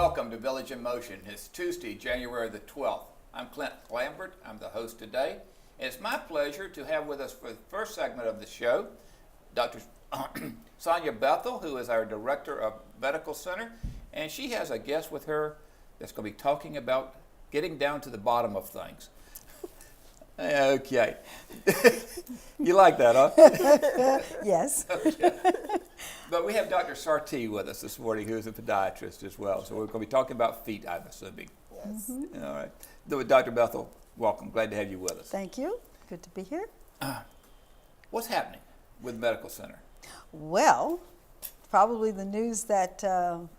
welcome to Village in Motion. It's Tuesday, January the 12th. I'm Clint Lambert. I'm the host today. And it's my pleasure to have with us for the first segment of the show, Dr. Sonia Bethel, who is our Director of Medical Center. And she has a guest with her that's going to be talking about getting down to the bottom of things. Okay. You like that, huh? Yes. Okay. But we have Dr. Sartee with us this morning, who is a podiatrist as well. So we're going to be talking about feet, I'm assuming. Yes. Mm-hmm. All right. Dr. Bethel, welcome. Glad to have you with us. Thank you. Good to be here. What's happening with Medical Center? Well, probably the news that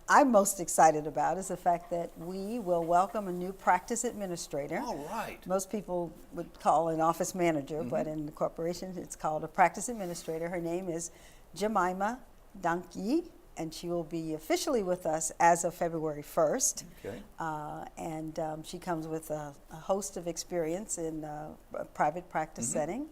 I'm most excited about is the fact that we will welcome a new practice administrator. All right. Most people would call an office manager, but in the corporation it's called a practice administrator. Her name is Jemima Danki, and she will be officially with us as of February 1st. Okay. And she comes with a host of experience in a private practice setting,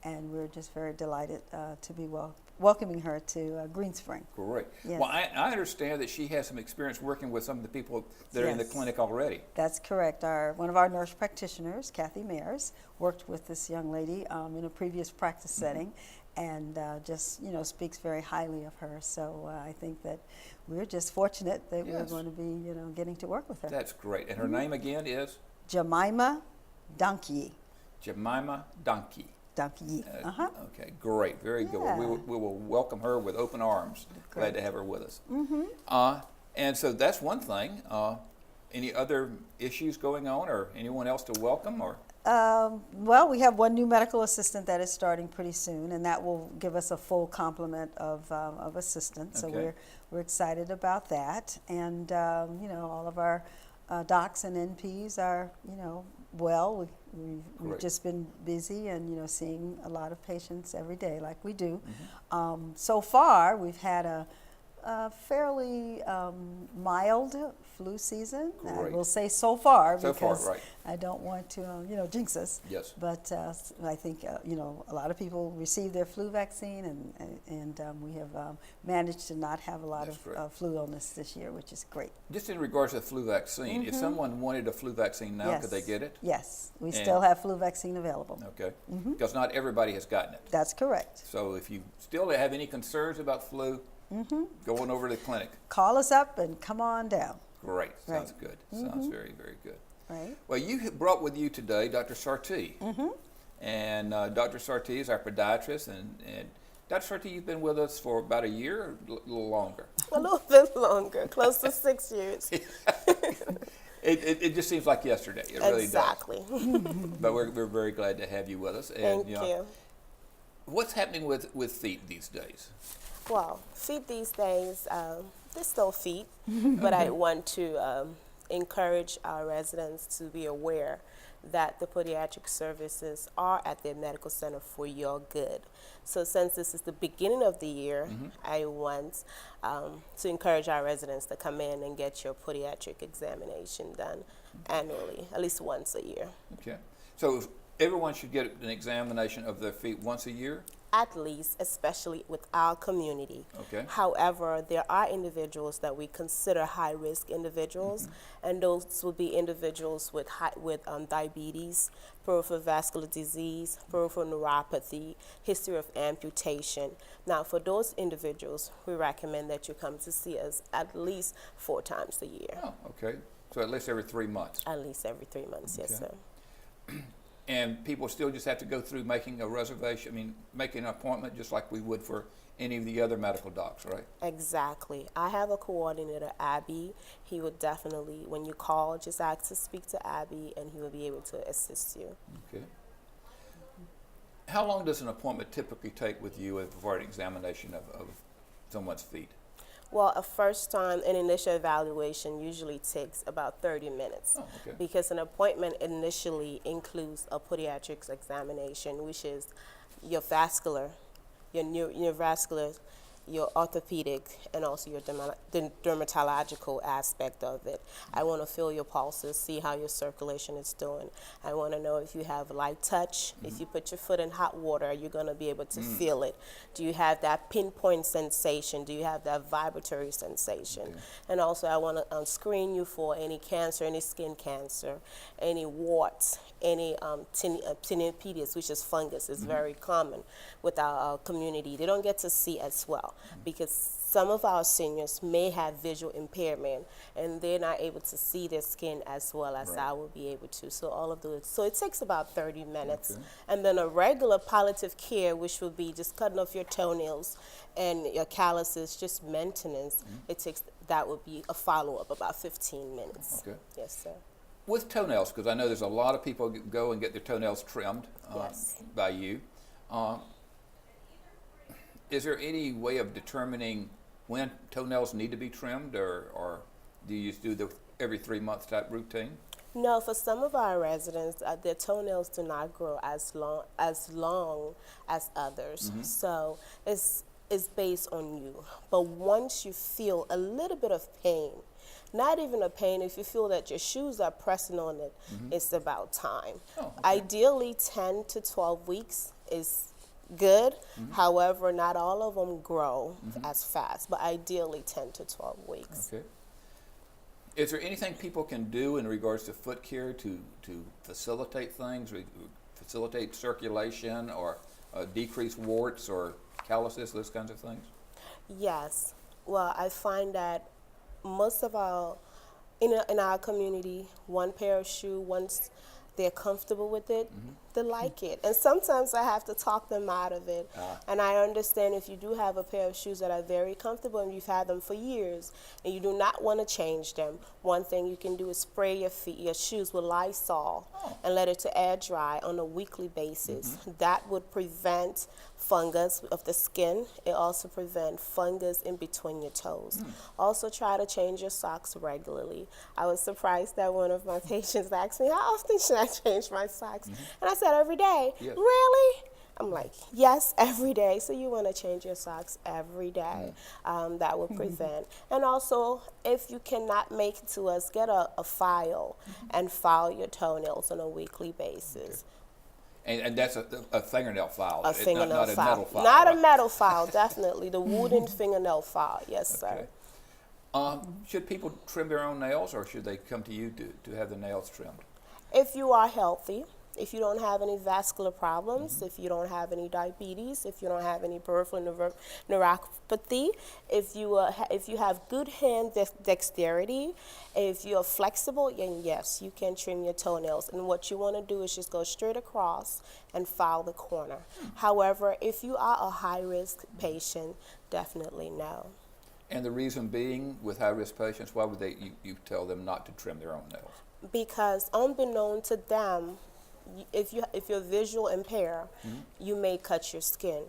and we're just very delighted to be welcoming her to Green Spring. Great. Yes. Well, I understand that she has some experience working with some of the people that are in the Yes. clinic already. That's correct. One of our nurse practitioners, Kathy Mayers, worked with this young lady in a previous practice setting, and just speaks very highly of her. So I think that we're just fortunate that we're Yes. going to be getting to work with her. That's great. And her name again is? Jemima Danki. Jemima Danki. Danki. Okay, great, very good. Well, Yeah. we will welcome her with open arms. Glad to have her with us. Mm-hmm. And so that's one thing. Any other issues going on, or anyone else to welcome, or? Well, we have one new medical assistant that is starting pretty soon, and that will give us a full complement of assistants. So Okay. we're excited about that, and all of our docs and NPs are well. We've Great. just been busy and seeing a lot of patients every day, like we do. So far, we've had a fairly mild flu season. I Great. will say so far, So far, because right. I don't want to jinx us. Yes. But I think a lot of people received their flu vaccine, and we have managed to not have a lot That's great. of flu illness this year, which is great. Just in regards to the flu vaccine, if someone wanted a flu vaccine now, could they get it? Yes, we And- still have flu vaccine available. Okay. Because not everybody has gotten it. That's correct. So if you still have any concerns about flu, go on over to the clinic. Call us up and come on down. Great. Sounds Right. good. Sounds very, very good. Right. Well, you have brought with you today Dr. Sartee. And Dr. Sartee is our podiatrist. And Dr. Sartee, you've been with us for about a year or a little longer? A little bit longer, close to 6 years. It just seems like yesterday. It really Exactly. does. But we're very glad to have you with us. And, Thank you. What's happening with feet these days? Well, feet these days, they're still feet, but I want to encourage our residents to be aware that the podiatric services are at their medical center for your good. So since this is the beginning of the year, I want to encourage our residents to come in and get your podiatric examination done annually, at least once a year. Okay. So everyone should get an examination of their feet once a year? At least, especially with our community. Okay. However, there are individuals that we consider high-risk individuals, and those would be individuals with diabetes, peripheral vascular disease, peripheral neuropathy, history of amputation. Now, for those individuals, we recommend that you come to see us at least 4 times a year. Oh, okay. So at least every 3 months. At least every 3 months, yes, Okay. sir. And people still just have to go through making a reservation, making an appointment just like we would for any of the other medical docs, right? Exactly. I have a coordinator, Abby. He would definitely, when you call, just ask to speak to Abby, and he will be able to assist you. Okay. How long does an appointment typically take with you for an examination of someone's feet? Well, a first time, an initial evaluation usually takes about 30 minutes. Oh, okay. Because an appointment initially includes a podiatrics examination, which is your vascular, your neurovascular your orthopedic and also your dermatological aspect of it. I want to feel your pulses, see how your circulation is doing. I want to know if you have light touch. If you put your foot in hot water, you're going to be able to feel it. Do you have that pinpoint sensation? Do you have that vibratory sensation? And also I want to screen you for any cancer, any skin cancer, any warts, any tinnitus, which is fungus. It's very common with our community. They don't get to see as well because some of our seniors may have visual impairment and they're not able to see their skin as well as I will be able to. So all of those. So it takes about 30 minutes. And then a regular palliative care, which would be just cutting off your toenails and your calluses, just maintenance. That would be a follow-up, about 15 minutes. Okay. Yes, sir. With toenails, because I know there's a lot of people go and get their toenails trimmed by you. Is there any way of determining when toenails need to be trimmed, or do you just do the every 3 month type routine? No, for some of our residents, their toenails do not grow as long as others. So it's based on you. But once you feel a little bit of pain, not even a pain, if you feel that your shoes are pressing on it, it's about time. Ideally, 10 to 12 weeks is good. However, not all of them grow as fast, but ideally 10 to 12 weeks. Okay. Is there anything people can do in regards to foot care to facilitate things, facilitate circulation, or decrease warts or calluses, those kinds of things? Yes. Well, I find that most of in our community, one pair of shoe, once they're comfortable with it, they like it. And sometimes I have to talk them out of it. And I understand if you do have a pair of shoes that are very comfortable and you've had them for years and you do not want to change them, one thing you can do is spray your shoes with Lysol and let it to air dry on a weekly basis. That would prevent fungus of the skin. It also prevents fungus in between your toes. Also try to change your socks regularly. I was surprised that one of my patients asked me, how often should I change my socks? And I said, every day. Really? I'm like, yes, every day. So you want to change your socks every day. That will prevent. And also, if you cannot make it to us, get a file and file your toenails on a weekly basis. And that's a fingernail file. A fingernail not file. A metal file. Not right? a metal file, definitely. The wooden fingernail file. Yes, sir. Should people trim their own nails, or should they come to you to have the nails trimmed? If you are healthy, if you don't have any vascular problems, if you don't have any diabetes, if you don't have any peripheral neuropathy, if you have good hand dexterity, if you're flexible, then yes, you can trim your toenails. And what you want to do is just go straight across and file the corner. However, if you are a high-risk patient, definitely no. And the reason being, with high-risk patients, why would you tell them not to trim their own nails? Because unbeknown to them, if you're visual impaired, you may cut your skin.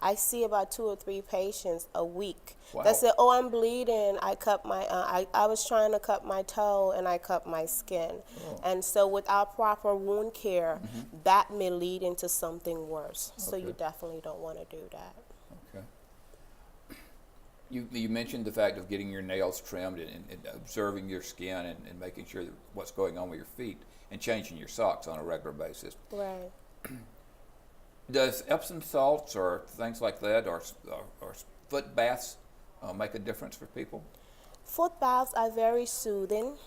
I see about 2 or 3 patients a week that say, "Oh, I'm bleeding. I cut my. I was trying to cut my toe and I cut my skin." And so, without proper wound care, that may lead into something worse. So you definitely don't want to do that. Okay. You mentioned the fact of getting your nails trimmed and observing your skin and making sure that what's going on with your feet and changing your socks on a regular basis. Right. Does Epsom salts or things like that or foot baths make a difference for people? Foot baths are very soothing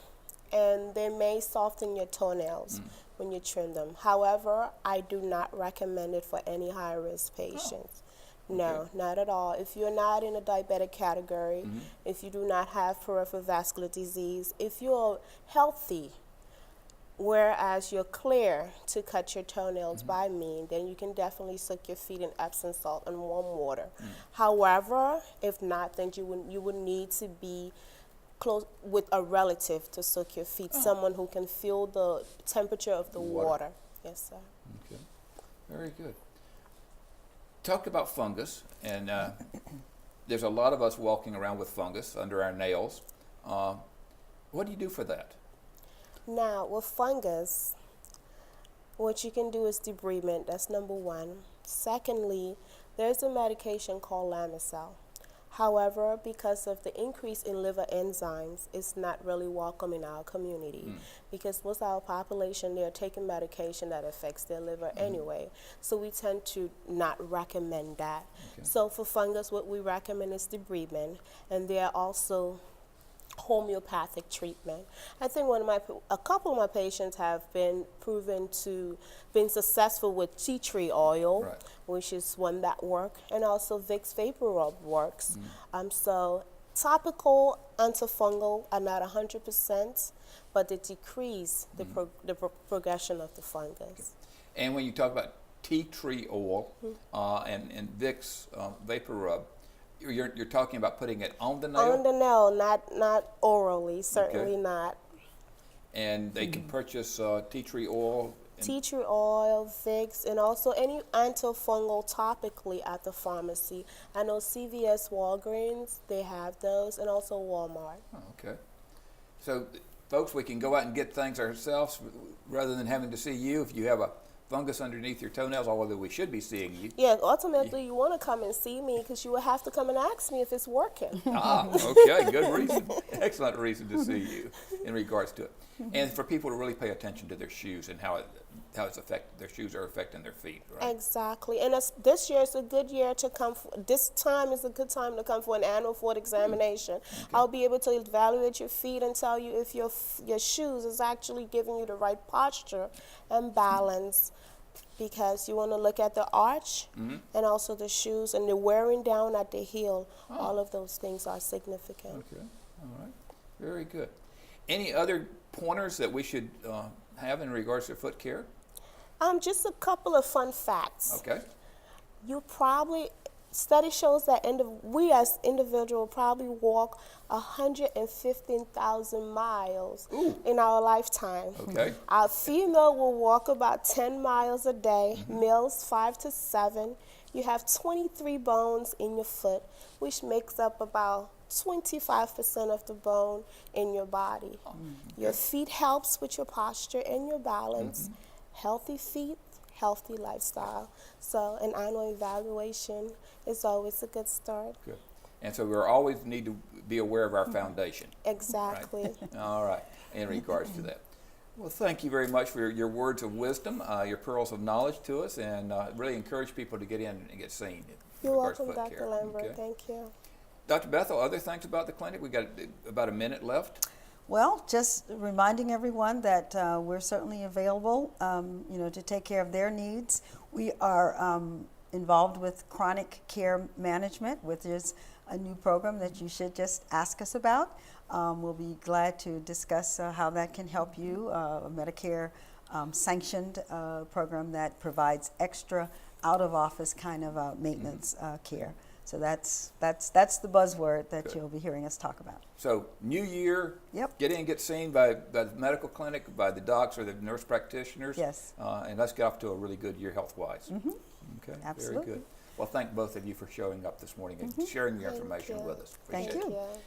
and they may soften your toenails when you trim them. However, I do not recommend it for any high-risk patients. No, not at all. If you're not in a diabetic category, if you do not have peripheral vascular disease, if you're healthy, whereas you're clear to cut your toenails by me, then you can definitely soak your feet in Epsom salt and warm water. However, if not, then you would need to be close with a relative to soak your feet, someone who can feel the temperature of the water. Yes, sir. Okay, very good. Talked about fungus, and there's a lot of us walking around with fungus under our nails. What do you do for that? Now, with fungus, what you can do is debridement. That's number one. Secondly, there's a medication called Lamisil. However, because of the increase in liver enzymes, it's not really welcome in our community because most of our population, they're taking medication that affects their liver anyway. So we tend to not recommend that. Okay. So for fungus, what we recommend is debridement, and there are also homeopathic treatment. I think a couple of my patients have been proven to been successful with tea tree oil, Right. which is one that works, and also Vicks Vapor Rub works. So topical antifungal are not 100%, but they decrease the progression of the fungus. And when you talk about tea tree oil and Vicks Vapor Rub, you're talking about putting it on the nail? On the nail, not orally, certainly Okay. not. And they can purchase tea tree oil? Tea tree oil, Vicks, and also any antifungal topically at the pharmacy. I know CVS, Walgreens, they have those, and also Walmart. Oh, okay. So, folks, we can go out and get things ourselves rather than having to see you. If you have a fungus underneath your toenails, although we should be seeing you. Yeah, ultimately you want to come and see me because you will have to come and ask me if it's working. Okay, good reason. Excellent reason to see you in regards to it. And for people to really pay attention to their shoes and how their shoes are affecting their feet, right? Exactly. And this year is a good year to come. This time is a good time to come for an annual foot examination. I'll be able to evaluate your feet and tell you if your shoes is actually giving you the right posture and balance, because you want to look at the arch and also the shoes and the wearing down at the heel. All of those things are significant. Okay, all right. Very good. Any other pointers that we should have in regards to foot care? Just a couple of fun facts. Okay. Study shows that we as individuals probably walk 115,000 miles in our lifetime. Okay. Our female will walk about 10 miles a day, males 5 to 7. You have 23 bones in your foot, which makes up about 25% of the bone in your body. Your feet helps with your posture and your balance. Healthy feet, healthy lifestyle. So an annual evaluation is always a good start. Good. And so we always need to be aware of our foundation. Exactly. Right? All right, in regards to that. Well, thank you very much for your words of wisdom, your pearls of knowledge to us, and really encourage people to get in and get seen. You're welcome, Dr. Lambert. Okay. Thank you. Dr. Bethel, other things about the clinic? We got about a minute left. Well, just reminding everyone that we're certainly available, to take care of their needs. We are involved with chronic care management, which is a new program that you should just ask us about. We'll be glad to discuss how that can help you, a Medicare sanctioned program that provides extra out-of-office kind of maintenance care. So that's the buzzword that Good. You'll be hearing us talk about. So, new year, Yep. get in and get seen by the medical clinic, by the docs or the nurse practitioners. Yes. And let's get off to a really good year health-wise. Okay, Absolutely. very good. Well, thank both of you for showing up this morning and sharing your Thank information you. with us. Thank Appreciate it. you. Yeah.